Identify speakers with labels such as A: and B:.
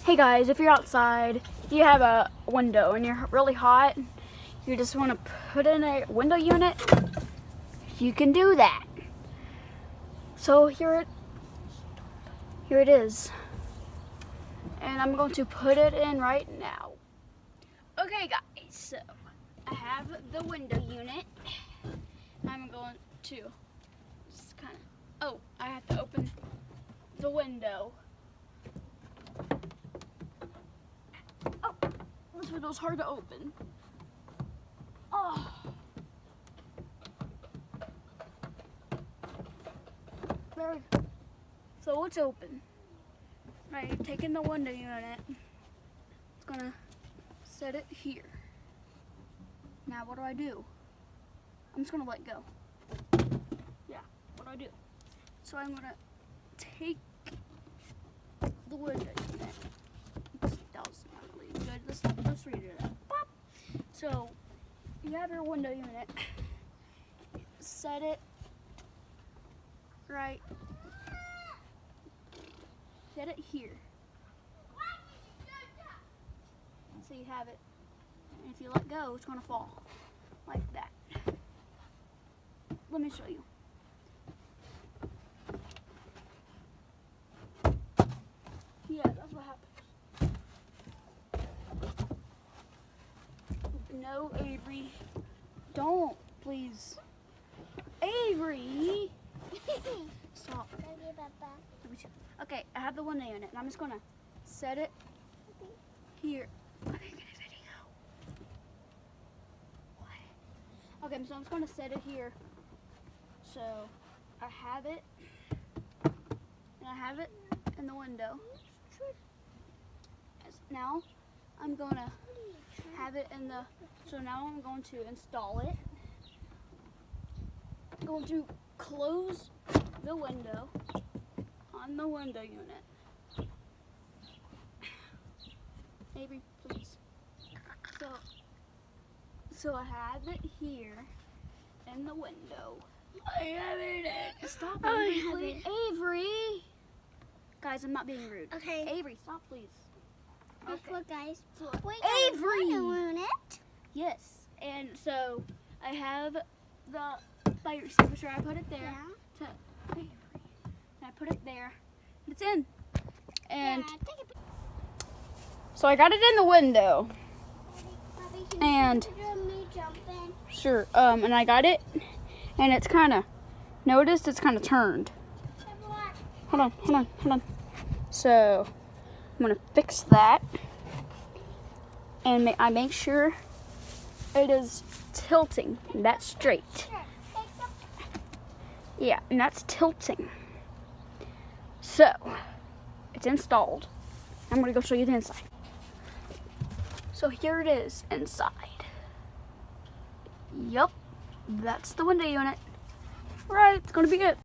A: Hey guys, if you're outside, you have a window and you're really hot, you just want to put in a window unit, you can do that. So here it is. And I'm going to put it in right now. Okay guys, so I have the window unit. I'm going to just I have to open the window. Oh, this window's hard to open. Oh. There. So it's open. Right, taking the window unit. It's gonna set it here. Now what do? I'm just gonna let go. Yeah, what do? So I'm gonna take the window unit. That was not really good. Let's read it out. Pop. So you have your window unit. Set it right. Set it here. So you have it. And if you let go, it's gonna fall like that. Let me show you. Yeah, that's what happens. No, Avery. Don't, please. Avery! Stop. Okay, I have the window unit, and I'm just gonna set it here. I'm making a video. What? Okay, so I'm just gonna set it here. So I have it, and I have it in the window. Now I'm gonna have it in the. So now I'm going to install it. I'm going to close the window on the window unit. Avery, please. So I have it here in the window. I have it. Stop, Avery. Avery. Guys, I'm not being rude.
B: Okay.
A: Avery, stop, please.
B: Okay. Look, guys.
A: Look.
B: Wait,
A: Avery.
B: Unit.
A: Yes, and so I have the fire extinguisher. I put it there.
B: Yeah.
A: And I put it there. It's in. And so I got it in the window. And sure, and I got it, and it's kind of turned. Hold on. So I'm gonna fix that, and I make sure it is tilting. And that's straight. Yeah, and that's tilting. So it's installed. I'm gonna go show you the inside. So here it is inside. Yup, that's the window unit. Right, it's gonna be it.